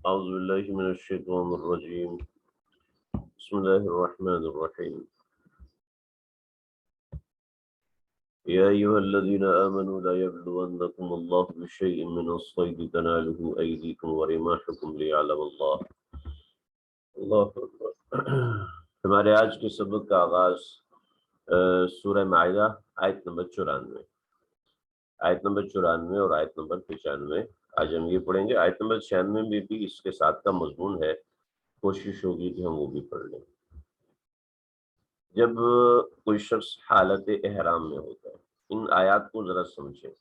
اعوذ باللہ من الشیطان الرجیم بسم اللہ الرحمن الرحیم یا ایہا الذین آمنوا لا یبلونکم اللہ بشیء من الصید تنالہ ایدیکم ورماحکم لیعلم اللہ اللہ اکبر۔ ہمارے آج کے سبق کا آغاز سورہ مائدہ آیت نمبر 94 اور آیت نمبر 95 آج ہم یہ پڑھیں گے۔ آیت نمبر 96 میں بھی اس کے ساتھ کا مضمون ہے، کوشش ہوگی کہ ہم وہ بھی پڑھ لیں۔ جب کوئی شخص حالت احرام میں ہوتا ہے، ان آیات کو ذرا سمجھیں۔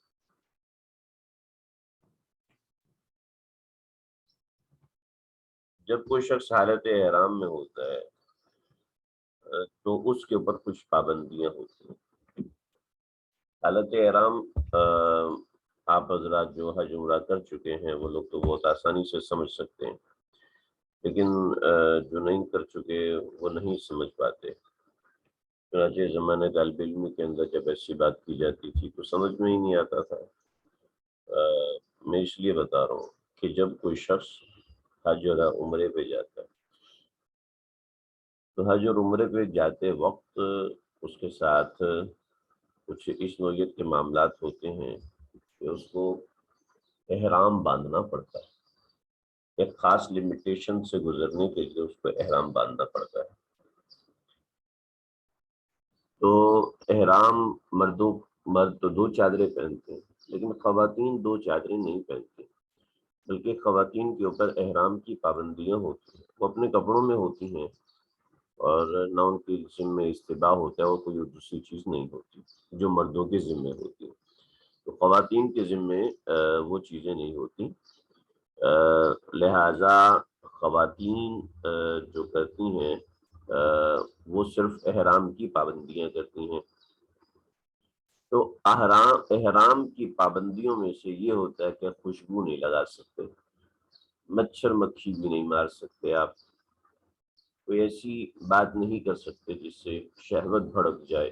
جب کوئی شخص حالت احرام میں ہوتا ہے تو اس کے اوپر کچھ پابندیاں ہوتی ہیں۔ حالت احرام آپ حضرات جو حج عمرہ کر چکے ہیں وہ لوگ تو بہت آسانی سے سمجھ سکتے ہیں، لیکن جو نہیں کر چکے وہ نہیں سمجھ پاتے۔ چنانچہ زمانہ طالب علم کے اندر جب ایسی بات کی جاتی تھی تو سمجھ میں ہی نہیں آتا تھا۔ میں اس لیے بتا رہا ہوں کہ جب کوئی شخص حج اور عمرے پہ جاتا ہے تو حج اور عمرے پہ جاتے وقت اس کے ساتھ کچھ اس نوعیت کے معاملات ہوتے ہیں کہ اس کو احرام باندھنا پڑتا ہے۔ ایک خاص لمیٹیشن سے گزرنے کے لیے اس کو احرام باندھنا پڑتا ہے۔ تو احرام مرد تو 2 چادریں پہنتے ہیں، لیکن خواتین 2 چادریں نہیں پہنتی، بلکہ خواتین کے اوپر احرام کی پابندیاں ہوتی ہیں۔ وہ اپنے کپڑوں میں ہوتی ہیں اور نہ ان کے ذمے استباح ہوتا ہے اور کوئی دوسری چیز نہیں ہوتی جو مردوں کے ذمے ہوتی ہے۔ تو خواتین کے ذمے وہ چیزیں نہیں ہوتی، لہٰذا خواتین جو کرتی ہیں وہ صرف احرام کی پابندیاں کرتی ہیں۔ تو احرام کی پابندیوں میں سے یہ ہوتا ہے کہ خوشبو نہیں لگا سکتے، مچھر مکھی بھی نہیں مار سکتے، آپ کوئی ایسی بات نہیں کر سکتے جس سے شہوت بھڑک جائے،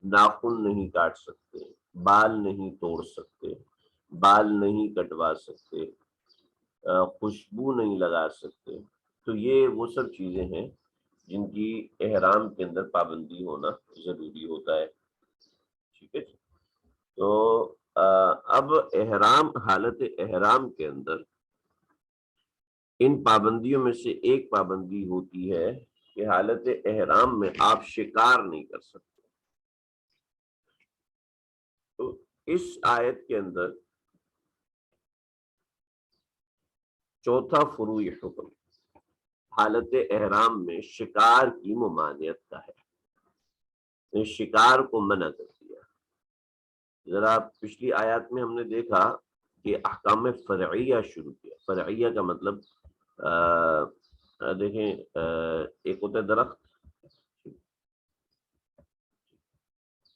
ناخن نہیں کاٹ سکتے، بال نہیں توڑ سکتے، بال نہیں کٹوا سکتے، خوشبو نہیں لگا سکتے۔ تو یہ وہ سب چیزیں ہیں جن کی احرام کے اندر پابندی ہونا ضروری ہوتا ہے، ٹھیک ہے جی۔ تو اب حالت احرام کے اندر ان پابندیوں میں سے ایک پابندی ہوتی ہے کہ حالت احرام میں آپ شکار نہیں کر سکتے۔ تو اس آیت کے اندر چوتھا فروعی حکم حالت احرام میں شکار کی ممانعت کا ہے، شکار کو منع کر دیا۔ ذرا پچھلی آیات میں ہم نے دیکھا کہ احکام فرعیہ شروع کیا۔ فرعیہ کا مطلب دیکھیں ایک ہوتا ہے درخت،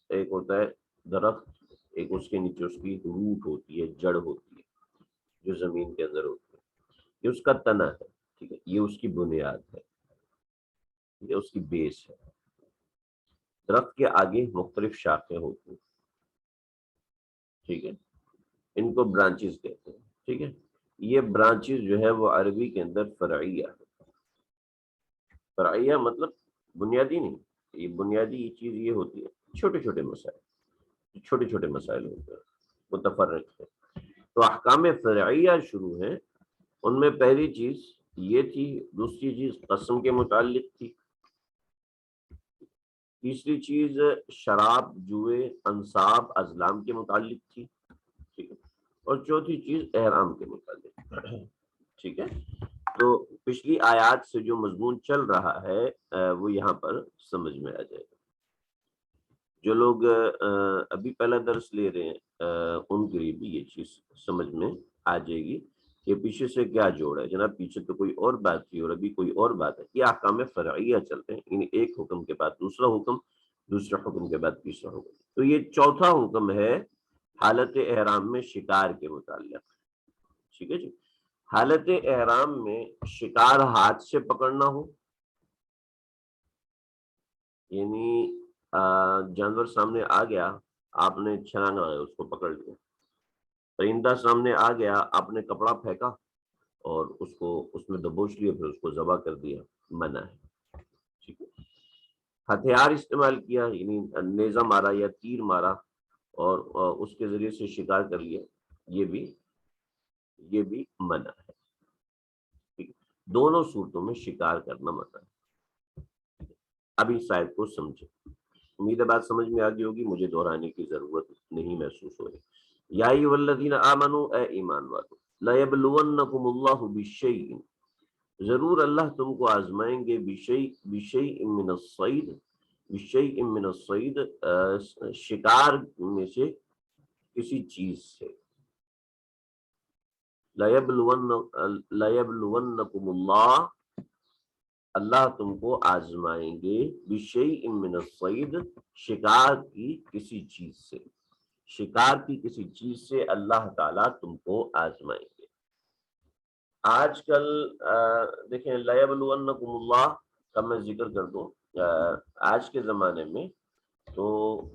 ایک ہوتا ہے درخت، ایک اس کے نیچے اس کی روٹ ہوتی ہے، جڑ ہوتی ہے جو زمین کے اندر ہوتی ہے، یہ اس کا تنا ہے، ٹھیک ہے، یہ اس کی بنیاد ہے، یہ اس کی بیس ہے۔ درخت کے آگے مختلف شاخیں ہوتی ہیں، ٹھیک ہے، ان کو برانچز کہتے ہیں، ٹھیک ہے۔ یہ برانچز جو ہے وہ عربی کے اندر فرعیہ ہے۔ فرعیہ مطلب بنیادی نہیں، یہ بنیادی چیز یہ ہوتی ہے چھوٹے چھوٹے مسائل ہوتے ہیں، متفرق ہیں۔ تو احکام فرعیہ شروع ہیں، ان میں پہلی چیز یہ تھی، دوسری چیز قسم کے متعلق تھی، تیسری چیز شراب، جوئے، انصاب، ازلام کے متعلق تھی، ٹھیک ہے، اور چوتھی چیز احرام کے متعلق، ٹھیک ہے۔ تو پچھلی آیات سے جو مضمون چل رہا ہے وہ یہاں پر سمجھ میں آ جائے گا۔ جو لوگ ابھی پہلا درس لے رہے ہیں ان کے لیے بھی یہ چیز سمجھ میں آ جائے گی کہ پیچھے سے کیا جوڑ ہے۔ جناب پیچھے تو کوئی اور بات تھی اور ابھی کوئی اور بات ہے، یہ احکام فرعیہ چلتے ہیں، یعنی ایک حکم کے بعد دوسرا حکم، دوسرے حکم کے بعد تیسرا حکم۔ تو یہ چوتھا حکم ہے حالت احرام میں شکار کے متعلق، ٹھیک ہے جی۔ حالت احرام میں شکار ہاتھ سے پکڑنا ہو، یعنی جانور سامنے آ گیا، آپ نے چھلانگ لگایا، اس کو پکڑ لیا، پرندہ سامنے آ گیا، آپ نے کپڑا پھینکا اور اس کو اس میں دبوچ لیا پھر اس کو ذبح کر دیا، منع ہے، ٹھیک ہے۔ ہتھیار استعمال کیا یعنی نیزہ مارا یا تیر مارا اور اس کے ذریعے سے شکار کر لیا، یہ بھی منع ہے، ٹھیک ہے۔ دونوں صورتوں میں شکار کرنا منع ہے۔ اب اس آیت کو سمجھیں، امید ہے بات سمجھ میں آ گئی ہوگی، مجھے دہرانے کی ضرورت نہیں محسوس ہو رہی۔ یا ایھا الذین آمنوا، اے ایمان والو، لیبلونکم اللہ بشیء، ضرور اللہ تم کو آزمائیں گے، بشیء من الصید، بشیء من الصید، شکار میں سے کسی چیز سے، لیبلونکم اللہ، اللہ تم کو آزمائیں گے، بشیء من الصید، شکار کی کسی چیز سے، شکار کی کسی چیز سے اللہ تعالیٰ تم کو آزمائیں گے۔ آج کل دیکھیں لیبلونکم اللہ کا میں ذکر کر دوں، آج کے زمانے میں تو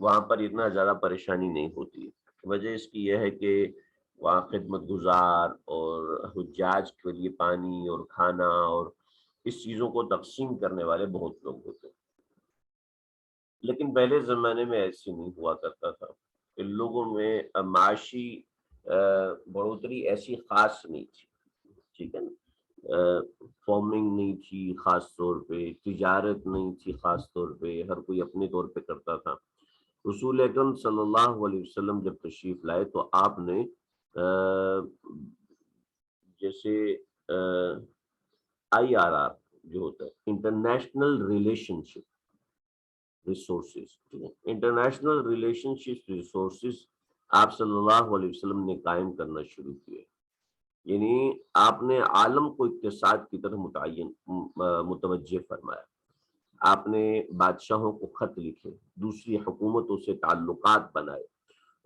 وہاں پر اتنا زیادہ پریشانی نہیں ہوتی، وجہ اس کی یہ ہے کہ وہاں خدمت گزار اور حجاج کے لیے پانی اور کھانا اور اس چیزوں کو تقسیم کرنے والے بہت لوگ ہوتے ہیں، لیکن پہلے زمانے میں ایسے نہیں ہوا کرتا تھا، کہ لوگوں میں معاشی بڑھوتری ایسی خاص نہیں تھی، ٹھیک ہے نا، فارمنگ نہیں تھی خاص طور پہ، تجارت نہیں تھی خاص طور پہ، ہر کوئی اپنے طور پہ کرتا تھا۔ رسول اکرم صلی اللہ علیہ وسلم جب تشریف لائے تو آپ نے جیسے IRR جو ہوتا ہے انٹرنیشنل ریلیشن شپ ریسورسز، انٹرنیشنل ریلیشن شپ ریسورسز آپ صلی اللہ علیہ وسلم نے قائم کرنا شروع کیے، یعنی آپ نے عالم کو اقتصاد کی طرف متوجہ فرمایا، آپ نے بادشاہوں کو خط لکھے، دوسری حکومتوں سے تعلقات بنائے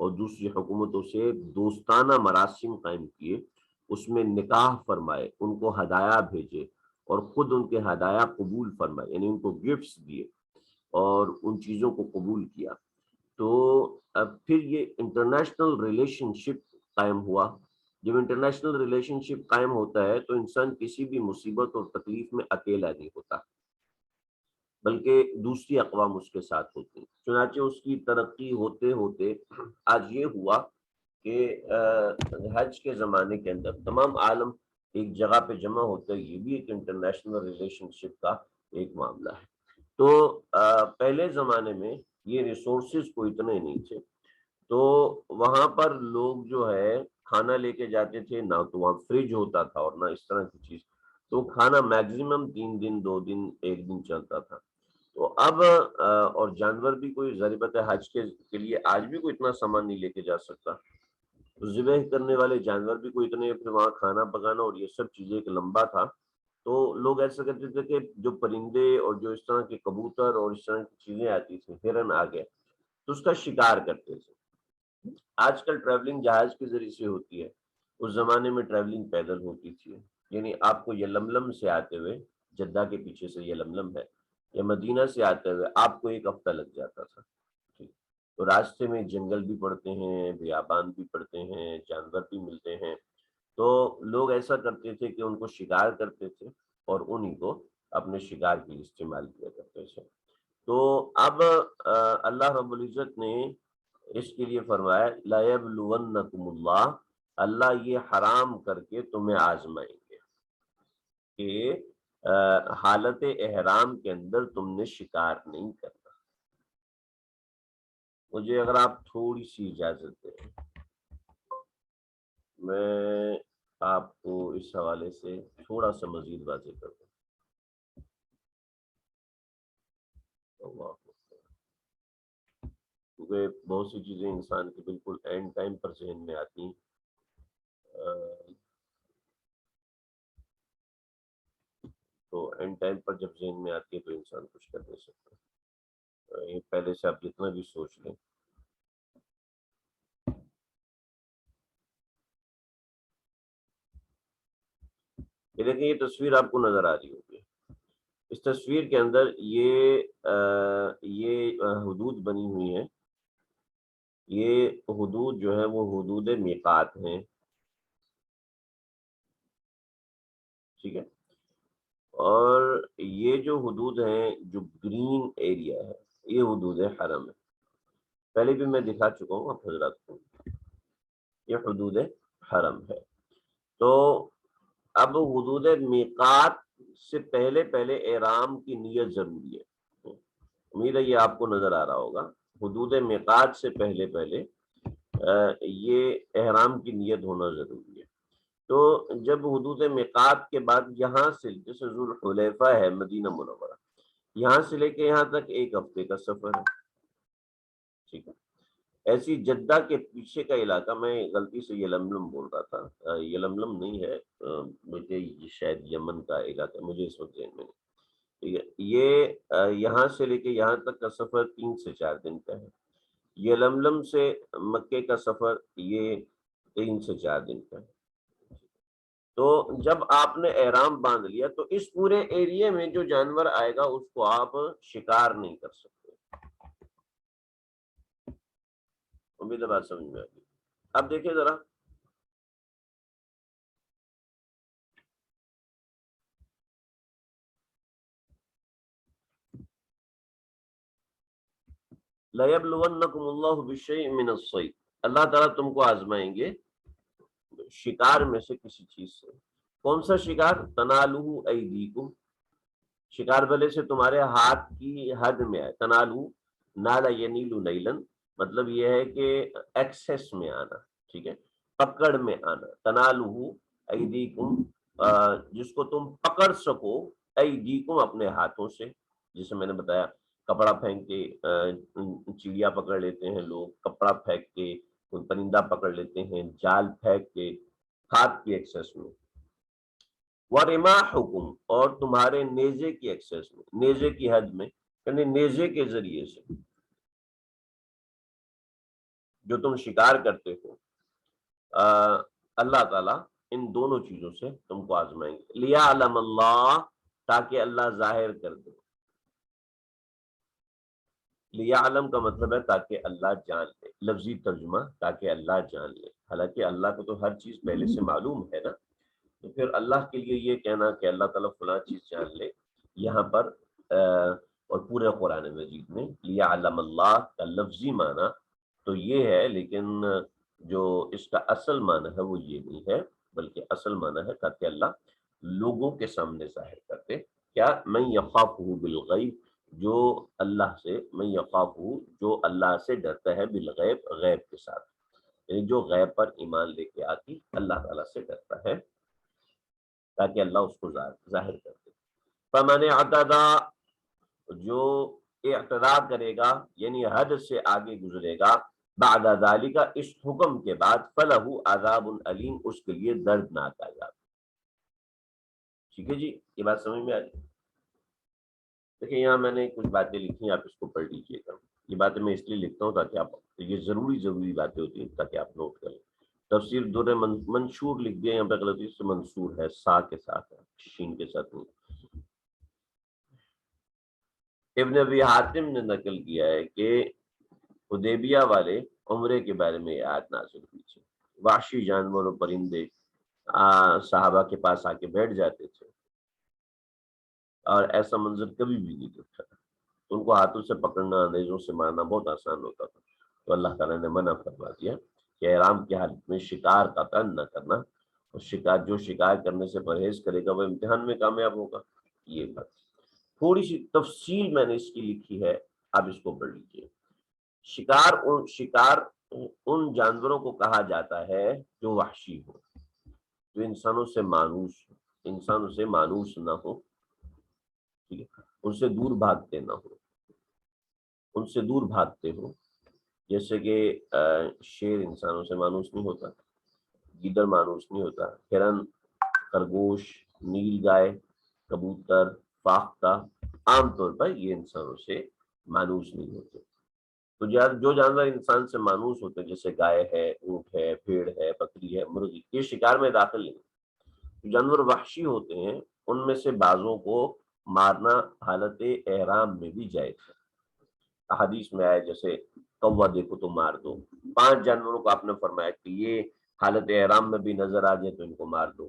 اور دوسری حکومتوں سے دوستانہ مراسم قائم کیے، اس میں نکاح فرمائے، ان کو ہدایہ بھیجے اور خود ان کے ہدایہ قبول فرمائے، یعنی ان کو گفٹس دیے اور ان چیزوں کو قبول کیا، تو اب پھر یہ انٹرنیشنل ریلیشن شپ قائم ہوا۔ جب انٹرنیشنل ریلیشن شپ قائم ہوتا ہے تو انسان کسی بھی مصیبت اور تکلیف میں اکیلا نہیں ہوتا، بلکہ دوسری اقوام اس کے ساتھ ہوتی ہیں، چنانچہ اس کی ترقی ہوتے ہوتے آج یہ ہوا کہ حج کے زمانے کے اندر تمام عالم ایک جگہ پہ جمع ہوتا ہے، یہ بھی ایک انٹرنیشنل ریلیشن شپ کا ایک معاملہ ہے۔ تو پہلے زمانے میں یہ ریسورسز کو اتنے نہیں تھے، تو وہاں پر لوگ جو ہے کھانا لے کے جاتے تھے، نہ تو وہاں فریج ہوتا تھا اور نہ اس طرح کی چیز، تو کھانا میکزیمم 3 دن 2 دن 1 دن چلتا تھا۔ تو اب اور جانور بھی کوئی ضرورت ہے حج کے لیے آج بھی کوئی اتنا سامان نہیں لے کے جا سکتا، تو ذبح کرنے والے جانور بھی کوئی اتنے، پھر وہاں کھانا پکانا اور یہ سب چیزیں ایک لمبا تھا، تو لوگ ایسا کرتے تھے کہ جو پرندے اور جو اس طرح کے کبوتر اور اس طرح کی چیزیں آتی تھیں، ہرن آ گیا تو اس کا شکار کرتے تھے۔ آج کل ٹریولنگ جہاز کے ذریعے سے ہوتی ہے، اس زمانے میں ٹریولنگ پیدل ہوتی تھی، یعنی آپ کو یلملم سے آتے ہوئے، جدہ کے پیچھے سے یلملم ہے، یا مدینہ سے آتے ہوئے آپ کو 1 ہفتہ لگ جاتا تھا، ٹھیک، تو راستے میں جنگل بھی پڑتے ہیں، بیابان بھی پڑتے ہیں، جانور بھی ملتے ہیں، تو لوگ ایسا کرتے تھے کہ ان کو شکار کرتے تھے اور انہی کو اپنے شکار کے لیے استعمال کیا کرتے تھے۔ تو اب اللہ رب العزت نے اس کے لیے فرمایا لَيَبْلُوَنَّكُمُ اللَّهُ، اللہ یہ حرام کر کے تمہیں آزمائیں گے کہ حالت احرام کے اندر تم نے شکار نہیں کرنا۔ مجھے اگر آپ تھوڑی سی اجازت دیں، میں آپ کو اس حوالے سے تھوڑا سا مزید واضح کر دوں۔ اللہ، کیونکہ بہت سی چیزیں انسان کے بالکل اینڈ ٹائم پر ذہن میں آتی ہیں، تو اینڈ ٹائم پر جب ذہن میں آتی ہے تو انسان کچھ کر نہیں سکتا، یہ پہلے سے آپ جتنا بھی سوچ لیں۔ یہ دیکھیں، یہ تصویر آپ کو نظر آ رہی ہوگی، اس تصویر کے اندر یہ حدود بنی ہوئی ہیں، یہ حدود جو ہے وہ حدود میقات ہیں، ٹھیک ہے. اور یہ جو حدود ہیں، جو گرین ایریا ہے، یہ حدود حرم ہے. پہلے بھی میں دکھا چکا ہوں آپ حضرات کو، یہ حدود حرم ہے. تو اب حدود میقات سے پہلے پہلے احرام کی نیت ضروری ہے. امید ہے یہ آپ کو نظر آ رہا ہوگا. حدود میقات سے پہلے پہلے یہ احرام کی نیت ہونا ضروری ہے. تو جب حدود میقات کے بعد یہاں سے، جیسے ذوالحلیفہ ہے مدینہ منورہ، یہاں سے لے کے یہاں تک 1 ہفتے کا سفر ہے. ٹھیک ہے. ایسی جدہ کے پیچھے کا علاقہ، میں غلطی سے یلملم بول رہا تھا، یلملم نہیں ہے بلکہ یہ شاید یمن کا علاقہ، مجھے اس وقت ذہن میں نہیں. ٹھیک ہے. یہ یہاں سے لے کے یہاں تک کا سفر 3 سے 4 دن کا ہے. یلملم سے مکے کا سفر یہ 3 سے 4 دن کا ہے. تو جب آپ نے احرام باندھ لیا تو اس پورے ایریے میں جو جانور آئے گا اس کو آپ شکار نہیں کر سکتے. امید ہے بات سمجھ میں آ گئی. اب دیکھیں ذرا، لَيَبْلُوَنَّكُمُ اللَّهُ بِشَيْءٍ مِّنَ الصَّيْدِ، اللہ تعالیٰ تم کو آزمائیں گے شکار میں سے کسی چیز سے. کون سا شکار؟ تَنَالُهُ أَيْدِيكُمْ، شکار بھلے سے تمہارے ہاتھ کی حد میں آئے. تنالو، نالا ینیلو نیلن، مطلب یہ ہے کہ ایکسس میں آنا. ٹھیک ہے. پکڑ میں آنا. تنالو ایدیکم، جس کو تم پکڑ سکو، ایدیکم اپنے ہاتھوں سے. جسے میں نے بتایا کپڑا پھینک کے چڑیا پکڑ لیتے ہیں لوگ، کپڑا پھینک کے کوئی پرندہ پکڑ لیتے ہیں، جال پھینک کے ہاتھ کی ایکسس میں. وَرِمَاحُكُمْ، اور تمہارے نیزے کی ایکسس میں، نیزے کی حد میں، یعنی نیزے کے ذریعے سے جو تم شکار کرتے ہو. اللہ تعالیٰ ان دونوں چیزوں سے تم کو آزمائیں گے. لِيَعْلَمَ اللَّهُ، تاکہ اللہ ظاہر کر دے. لِيَعْلَمَ کا مطلب ہے تاکہ اللہ جان لے، لفظی ترجمہ تاکہ اللہ جان لے. حالانکہ اللہ کو تو ہر چیز پہلے سے معلوم ہے نا، تو پھر اللہ کے لیے یہ کہنا کہ اللہ تعالیٰ فلاں چیز جان لے، یہاں پر اور پورے قرآن مجید میں لِيَعْلَمَ اللَّهُ کا لفظی معنی تو یہ ہے، لیکن جو اس کا اصل معنی ہے وہ یہ نہیں ہے، بلکہ اصل معنی ہے تاکہ اللہ لوگوں کے سامنے ظاہر کرتے. کیا؟ من یخافہ بالغیب، جو اللہ سے، من یخافہ، جو اللہ سے ڈرتا ہے، بالغیب، غیب کے ساتھ، یعنی جو غیب پر ایمان لے کے آتی اللہ تعالیٰ سے ڈرتا ہے، تاکہ اللہ اس کو ظاہر کر دے. فمن اعتدى، جو اعتدا کرے گا یعنی حد سے آگے گزرے گا، بعد ذالک، اس حکم کے بعد، فلہ عذاب علیم، اس کے لیے دردناک عذاب. ٹھیک ہے جی، یہ بات سمجھ میں آ رہی ہے؟ دیکھیں یہاں میں نے کچھ باتیں لکھی ہیں، آپ اس کو پڑھ لیجیے گا. یہ باتیں میں اس لیے لکھتا ہوں تاکہ آپ، یہ ضروری باتیں ہوتی ہیں تاکہ آپ نوٹ کریں. تفسیر در منشور لکھ دیا، یہاں پہ غلطی سے منصور ہے، سا کے ساتھ ہے، شین کے ساتھ نہیں. ابن ابی حاتم نے نقل کیا ہے کہ حدیبیہ والے عمرے کے بارے میں آیت نازل ہوئی تھی. وحشی جانور اور پرندے صحابہ کے پاس آ کے بیٹھ جاتے تھے، اور ایسا منظر کبھی بھی نہیں دیکھا. ان کو ہاتھوں سے پکڑنا، نیزوں سے مارنا بہت آسان ہوتا تھا. تو اللہ تعالیٰ نے منع فرما دیا کہ احرام کی حالت میں شکار قطعاً نہ کرنا، اور جو شکار کرنے سے پرہیز کرے گا وہ امتحان میں کامیاب ہوگا. یہ بات تھوڑی سی تفصیل میں نے اس کی لکھی ہے، آپ اس کو پڑھ لیجیے. شکار ان جانوروں کو کہا جاتا ہے جو وحشی ہو، جو انسانوں سے مانوس نہ ہو. ٹھیک ہے. ان سے دور بھاگتے نہ ہو، ان سے دور بھاگتے ہو. جیسے کہ شیر انسانوں سے مانوس نہیں ہوتا، گیدڑ مانوس نہیں ہوتا، ہرن، خرگوش، نیل گائے، کبوتر، فاختہ، عام طور پر یہ انسانوں سے مانوس نہیں ہوتے. تو جو جانور انسان سے مانوس ہوتے ہیں، جیسے گائے ہے، اونٹ ہے، بھیڑ ہے، بکری ہے، مرغی، یہ شکار میں داخل نہیں. جو جانور وحشی ہوتے ہیں ان میں سے بعضوں کو مارنا حالت احرام میں بھی جائز ہے. حدیث میں آئے جیسے کوا دیکھو تو مار دو. 5 جانوروں کو آپ نے فرمایا کہ یہ حالت احرام میں بھی نظر آ جائے تو ان کو مار دو.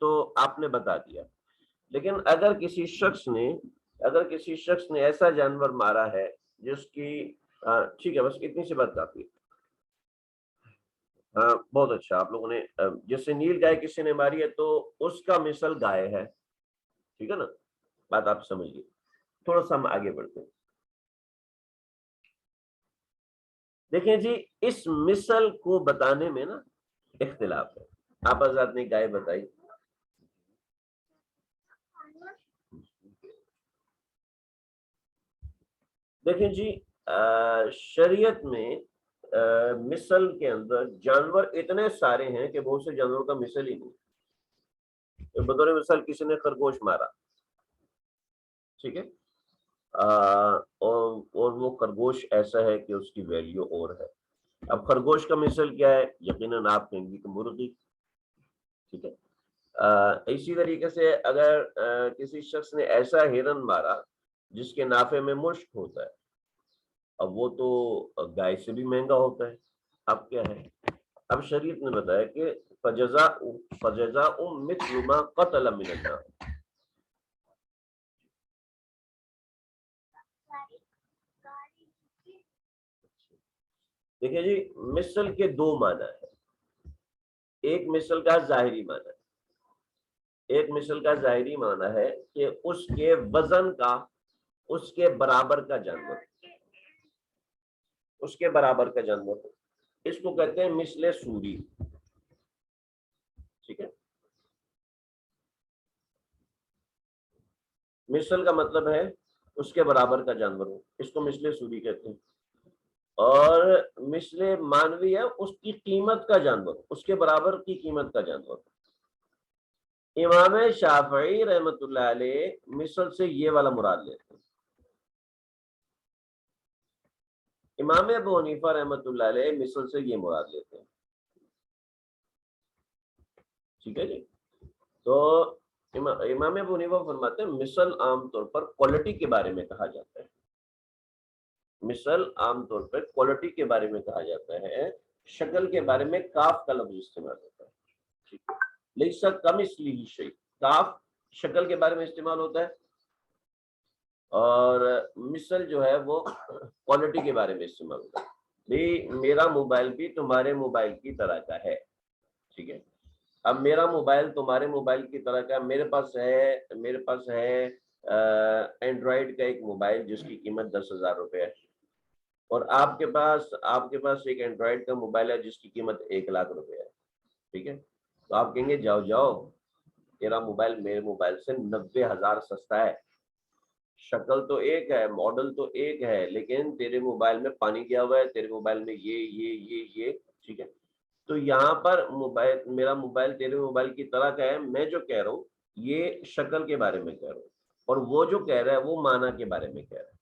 تو آپ نے بتا دیا. لیکن اگر کسی شخص نے ایسا جانور مارا ہے جس کی ٹھیک ہے، بس اتنی سی بات کافی ہے. ہاں بہت اچھا، آپ لوگوں نے جیسے نیل گائے کسی نے ماری ہے تو اس کا مثل گائے ہے، ٹھیک ہے نا، بات آپ سمجھ گئے. تھوڑا سا ہم آگے بڑھتے ہیں. دیکھیں جی، اس مثل کو بتانے میں نا اختلاف ہے. آپ حضرات نے گائے بتائی، دیکھیں جی شریعت میں مثل کے اندر جانور اتنے سارے ہیں کہ بہت سے جانوروں کا مثل ہی نہیں. بطور مثال کسی نے خرگوش مارا، ٹھیک ہے، اور وہ خرگوش ایسا ہے کہ اس کی ویلیو اور ہے. اب خرگوش کا مثل کیا ہے؟ یقیناً آپ کہیں گے کہ مرغی، ٹھیک ہے. اسی طریقے سے اگر کسی شخص نے ایسا ہرن مارا جس کے نافے میں مشک ہوتا ہے، اب وہ تو گائے سے بھی مہنگا ہوتا ہے. اب کیا ہے؟ اب شریعت نے بتایا کہ فجزاء مثل ما قتل من النعم. دیکھیں جی، مثل کے دو معنی ہیں. ایک مثل کا ظاہری معنی ہے، ایک مثل کا ظاہری معنی ہے کہ اس کے وزن کا اس کے برابر کا جانور، اس کے برابر کا جانور، اس کو کہتے ہیں مثل سوری، ٹھیک ہے. مثل کا مطلب ہے اس کے برابر کا جانور ہو، اس کو مثل سوری کہتے ہیں. اور مثل مانوی ہے اس کی قیمت کا جانور، اس کے برابر کی قیمت کا جانور. امام شافعی رحمت اللہ علیہ مثل سے یہ والا مراد لیتے ہیں. امام ابو حنیفہ رحمت اللہ علیہ مثل سے یہ مراد لیتے ہیں، ٹھیک ہے جی. تو امام ابو حنیفہ فرماتے ہیں مثل عام طور پر کوالٹی کے بارے میں کہا جاتا ہے. مثل عام طور پر کوالٹی کے بارے میں کہا جاتا ہے، شکل کے بارے میں کاف کا لفظ استعمال ہوتا ہے، ٹھیک ہے. لیسا کمثلہ شیء، کاف شکل کے بارے میں استعمال ہوتا ہے، اور مثل جو ہے وہ کوالٹی کے بارے میں استعمال ہوتا ہے. بھی میرا موبائل بھی تمہارے موبائل کی طرح کا ہے، ٹھیک ہے. اب میرا موبائل تمہارے موبائل کی طرح کا، میرے پاس ہے اینڈرائڈ کا ایک موبائل جس کی قیمت 10,000 روپے ہے، اور آپ کے پاس ایک اینڈرائڈ کا موبائل ہے جس کی قیمت 1,00,000 روپے ہے، ٹھیک ہے. تو آپ کہیں گے جاؤ تیرا موبائل میرے موبائل سے 90,000 سستا ہے. شکل تو ایک ہے، ماڈل تو ایک ہے، لیکن تیرے موبائل میں پانی گیا ہوا ہے، تیرے موبائل میں یہ، ٹھیک ہے. تو یہاں پر میرا موبائل تیرے موبائل کی طرح کا ہے. میں جو کہہ رہا ہوں یہ شکل کے بارے میں کہہ رہا ہوں، اور وہ جو کہہ رہا ہے وہ معنی کے بارے میں کہہ رہا ہے.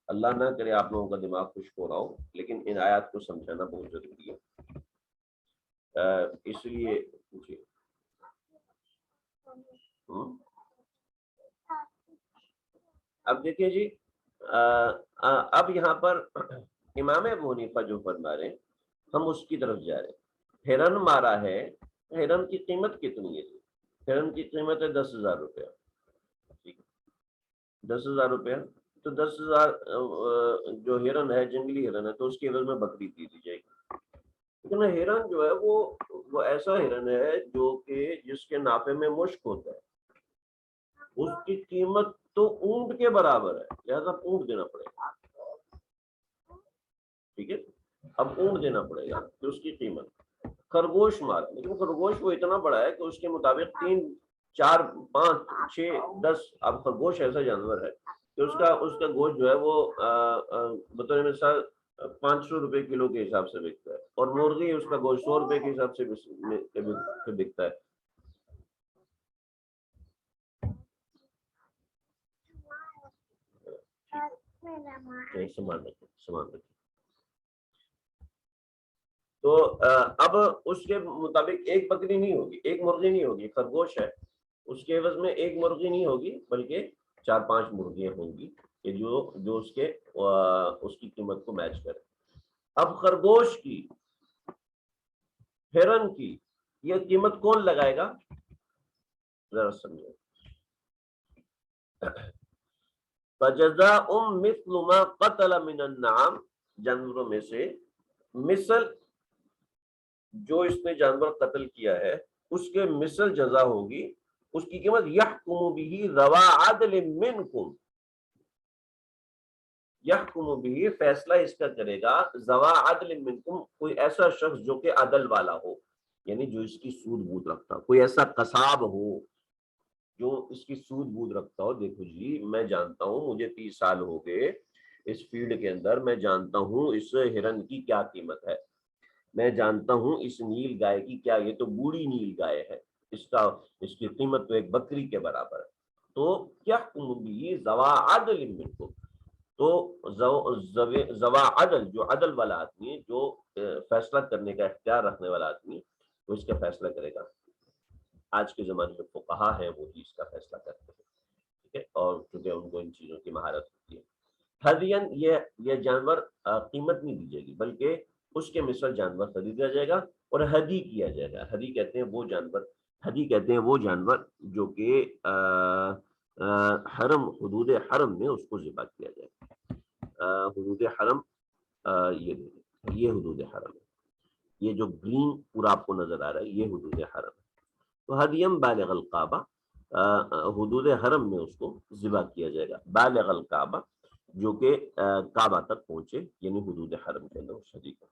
اللہ نہ کرے آپ لوگوں کا دماغ خشک ہو رہا ہو، لیکن ان آیات کو سمجھانا بہت ضروری ہے. اس لیے جی اب دیکھیے جی، اب یہاں پر امام ابو حنیفہ جو فرما رہے ہیں ہم اس کی طرف جا رہے ہیں. ہرن مارا ہے، ہرن کی قیمت کتنی ہے؟ ہرن کی قیمت ہے 10,000 روپیہ، ٹھیک ہے، 10,000 روپیہ. تو 10,000 جو ہرن ہے جنگلی ہرن ہے تو اس کے عوض میں بکری دی جائے گی. لیکن ہرن جو ہے وہ ایسا ہرن ہے جو کہ جس کے نافے میں مشک ہوتا ہے، اس کی قیمت تو اونٹ کے برابر ہے، لہذا اونٹ دینا پڑے گا، ٹھیک ہے. اب اونٹ دینا پڑے گا تو اس کی قیمت. خرگوش مارا، لیکن خرگوش وہ اتنا بڑا ہے کہ اس کے مطابق 3 4 5 6 10. اب خرگوش ایسا جانور ہے کہ اس کا گوشت جو ہے وہ بطور مثال 500 روپے کلو کے حساب سے بکتا ہے، اور مرغی اس کا گوشت 100 روپے کے حساب سے بکتا ہے. سامان رکھیں. تو اب اس کے مطابق ایک بکری نہیں ہوگی، ایک مرغی نہیں ہوگی. خرگوش ہے، اس کے عوض میں ایک مرغی نہیں ہوگی بلکہ 4 5 مرغیاں ہوں گی کہ جو اس کی قیمت کو میچ کرے. اب خرگوش کی، ہرن کی یہ قیمت کون لگائے گا؟ ذرا سمجھو. فجزاء مثل ما قتل من النعام، جانوروں میں سے مثل جو اس نے جانور قتل کیا ہے اس کے مثل جزا ہوگی، اس کی قیمت یحکم به ذوا عدل منکم، یحکم به فیصلہ اس کا کرے گا ذوا عدل منکم، کوئی ایسا شخص جو کہ عدل والا ہو، یعنی جو اس کی سود بود رکھتا، کوئی ایسا قصاب ہو جو اس کی سود بود رکھتا ہو. دیکھو جی میں جانتا ہوں، مجھے 30 سال ہو گئے اس فیلڈ کے اندر، میں جانتا ہوں اس ہرن کی کیا قیمت ہے، میں جانتا ہوں اس نیل گائے کی کیا، یہ تو بوڑھی نیل گائے ہے، اس کی قیمت تو ایک بکری کے برابر ہے. تو کیا ذوا عدل منکم، تو ذوا عدل جو عدل والا آدمی ہے، جو فیصلہ کرنے کا اختیار رکھنے والا آدمی، وہ اس کا فیصلہ کرے گا. آج کے زمانے میں فقہا ہے وہی اس کا فیصلہ کرتے ہیں، ٹھیک ہے، اور چونکہ ان کو ان چیزوں کی مہارت ہوتی ہے. ہدین یہ جانور قیمت نہیں دی جائے گی، بلکہ اس کے مثل جانور خریدا جائے گا اور ہدی کیا جائے گا. ہدی کہتے ہیں وہ جانور جو کہ حرم، حدود حرم میں اس کو ذبح کیا جائے گا. حدود حرم یہ حدود حرم ہے، یہ جو گرین پورا آپ کو نظر آ رہا ہے یہ حدود حرم ہے. تو ہدیم بالغ الکعبہ، حدود حرم میں اس کو ذبح کیا جائے گا. بالغ الکعبہ جو کہ کعبہ تک پہنچے، یعنی حدود حرم کے اندر اس ہدی کا.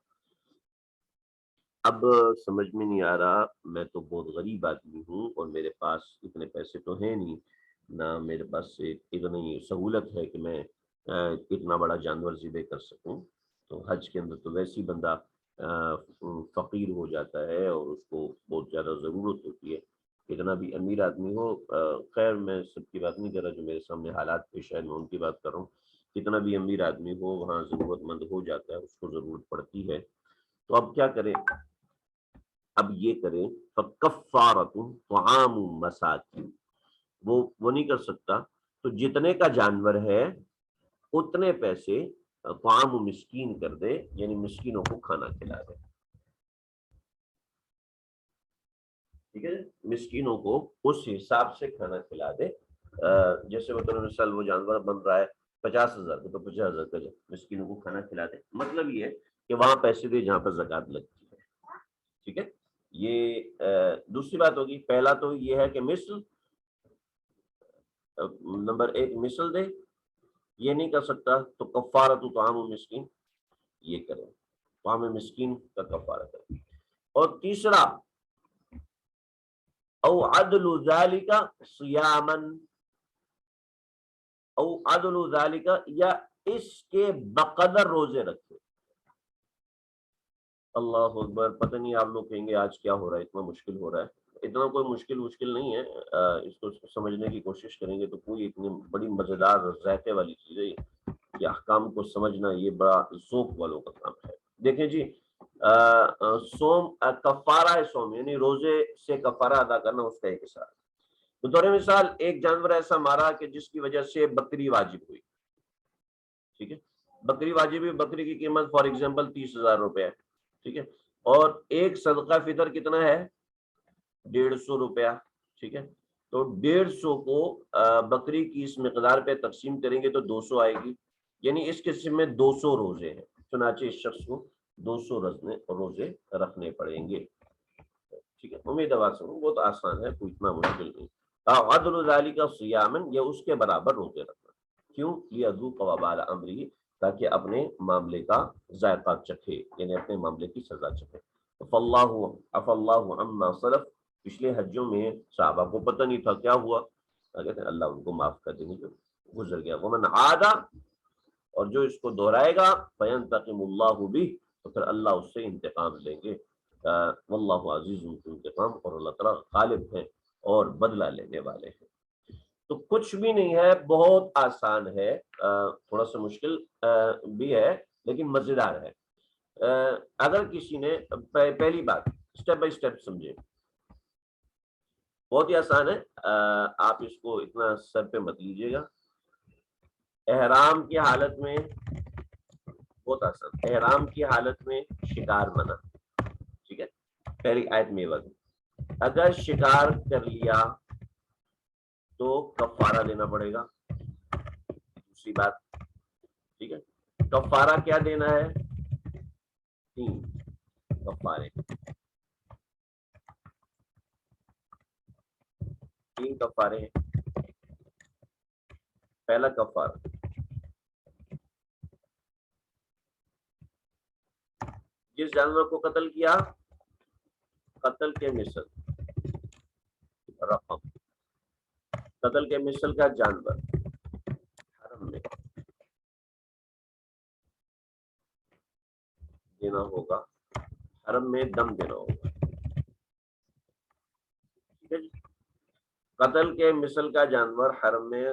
اب سمجھ میں نہیں آ رہا، میں تو بہت غریب آدمی ہوں اور میرے پاس اتنے پیسے تو ہیں نہیں، نہ میرے پاس اتنی سہولت ہے کہ میں اتنا بڑا جانور ذبح کر سکوں. تو حج کے اندر تو ویسی بندہ فقیر ہو جاتا ہے اور اس کو بہت زیادہ ضرورت ہوتی ہے. کتنا بھی امیر آدمی ہو، خیر میں سب کی بات نہیں کر رہا، جو میرے سامنے حالات پیش آئے میں ان کی بات کر رہا ہوں. کتنا بھی امیر آدمی ہو وہاں ضرورت مند ہو جاتا ہے، اس کو ضرورت پڑتی ہے. تو اب کیا کریں؟ اب یہ کریں فکفارۃ طعام مساکین، وہ نہیں کر سکتا، تو جتنے کا جانور ہے اتنے پیسے طعام مسکین کر دے، یعنی مسکینوں کو کھانا کھلا دے. ٹھیک ہے، مسکینوں کو اس حساب سے کھانا کھلا دے. جیسے بطور مثال وہ جانور بن رہا ہے 50,000 کا، تو 50,000 کا مسکینوں کو کھانا کھلا دے. مطلب یہ ہے کہ وہاں پیسے دے جہاں پر زکوٰۃ لگتی ہے. ٹھیک ہے، یہ دوسری بات ہوگی. پہلا تو یہ ہے کہ مثل، نمبر 1 مثل دے، یہ نہیں کر سکتا تو کفارۃ طعام مسکین، یہ کرے، طعام مسکین کا کفارہ کرے. اور تیسرا او عدل ذالک صیاما، او عدل ذالک، یا اس کے بقدر روزے رکھے. اللہ اکبر، پتہ نہیں آپ لوگ کہیں گے آج کیا ہو رہا ہے، اتنا مشکل ہو رہا ہے. اتنا کوئی مشکل نہیں ہے، اس کو سمجھنے کی کوشش کریں گے تو کوئی اتنی بڑی مزیدار ذائقے والی چیز ہے کہ احکام کو سمجھنا یہ بڑا ذوق والوں کا کام ہے. دیکھیں جی، سوم کفارہ ہے، سوم یعنی روزے سے کفارہ ادا کرنا، اس کا ایک حصہ. بطور مثال ایک جانور ایسا مارا کہ جس کی وجہ سے بکری واجب ہوئی. ٹھیک ہے، بکری واجب ہوئی، بکری کی قیمت فار ایگزامپل 30,000 روپے ہے. ٹھیک ہے، اور ایک صدقہ فطر کتنا ہے؟ 150 روپیہ. ٹھیک ہے، تو 150 کو بکری کی اس مقدار پہ تقسیم کریں گے تو 200 آئے گی، یعنی اس قسم میں 200 روزے ہیں. چنانچہ اس شخص کو 200 روزے رکھنے پڑیں گے. ٹھیک ہے، امید ہے سے بہت آسان ہے، کوئی اتنا مشکل نہیں. عدل ذالک صیاما، یہ اس کے برابر روزے رکھنا. کیوں؟ لیذوق وبال امرہ، تاکہ اپنے معاملے کا ذائقہ چکھے، یعنی اپنے معاملے کی سزا چکھے. عفا اللہ عما سلف، پچھلے حجوں میں صحابہ کو پتہ نہیں تھا کیا ہوا، کہتے ہیں اللہ ان کو معاف کر دیں گے، گزر گیا. ومن عاد، اور جو اس کو دہرائے گا، فینتقم اللہ بہ، تو پھر اللہ اس سے انتقام لیں گے. واللہ عزیز ذو انتقام، اور اللہ تعالیٰ غالب ہے اور بدلہ لینے والے ہیں. تو کچھ بھی نہیں ہے، بہت آسان ہے، تھوڑا سا مشکل بھی ہے لیکن مزیدار ہے. اگر کسی نے پہلی بات اسٹیپ بائی اسٹیپ سمجھے، بہت ہی آسان ہے، آپ اس کو اتنا سر پہ مت لیجیے گا. احرام کی حالت میں بہت آسان، احرام کی حالت میں شکار منع. ٹھیک ہے، پہلی آیت میں وقت اگر شکار کر لیا تو کفارہ دینا پڑے گا. دوسری بات, ٹھیک ہے, کفارہ کیا دینا ہے؟ 3 کفارے. 3 کفارے ہیں. پہلا کفارہ, جس جانور کو قتل کیا, قتل کے مثل رقم, قتل کے مثل کا جانور حرم میں دینا ہوگا, حرم میں دم دینا ہوگا. ٹھیک ہے جی, قتل کے مثل کا جانور حرم میں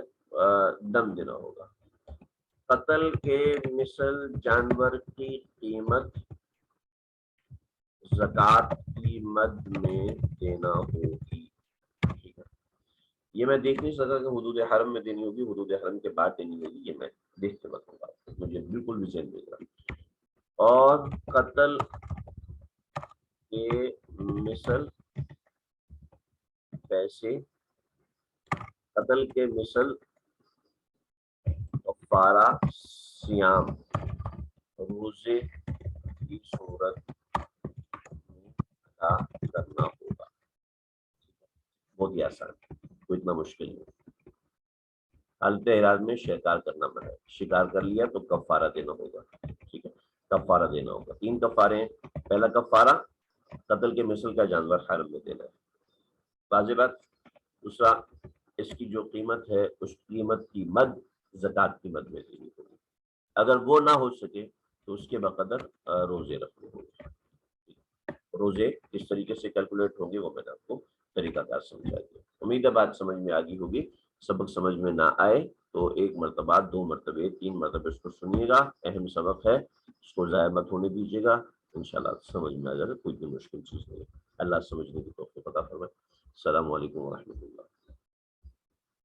دم دینا ہوگا. قتل کے مثل جانور کی قیمت زکوٰۃ کی مد میں دینا ہوگی. ٹھیک ہے, یہ میں دیکھ نہیں سکا کہ حدود حرم میں دینی ہوگی, حدود حرم کے بعد دینی ہوگی, یہ میں دیکھ کے بتاؤں گا, مجھے بالکل بھی ذہن نہیں رہا. اور قتل کے مثل پیسے, قتل کے مثل کفارہ صیام, روزے کی صورت میں ادا کرنا ہوگا. بہت ہی آسان, کوئی اتنا مشکل نہیں. حالت احرام میں شکار کرنا پڑا ہے, شکار کر لیا تو کفارہ دینا ہوگا. ٹھیک ہے, کفارہ دینا ہوگا. 3 کفارے ہیں. پہلا کفارہ قتل کے مثل کا جانور حرم میں دینا ہے, واضح بات. دوسرا, اس کی جو قیمت ہے اس قیمت کی مد زکوٰۃ کی مد میں دینی ہوگی. اگر وہ نہ ہو سکے تو اس کے بقدر روزے رکھنے ہوں گے. روزے کس طریقے سے کیلکولیٹ ہوں گے وہ میں نے آپ کو طریقہ کار سمجھا دیا. امید ہے بات سمجھ میں آ گئی ہوگی. سبق سمجھ میں نہ آئے تو 1 مرتبہ 2 مرتبہ 3 مرتبہ اس کو سنیے گا, اہم سبق ہے, اس کو ضائع مت ہونے دیجیے گا. انشاءاللہ سمجھ میں آ جائے گا, کوئی بھی مشکل چیز نہیں ہے. اللہ سمجھنے کی توفیق عطا فرمائے. السلام علیکم ورحمۃ اللہ.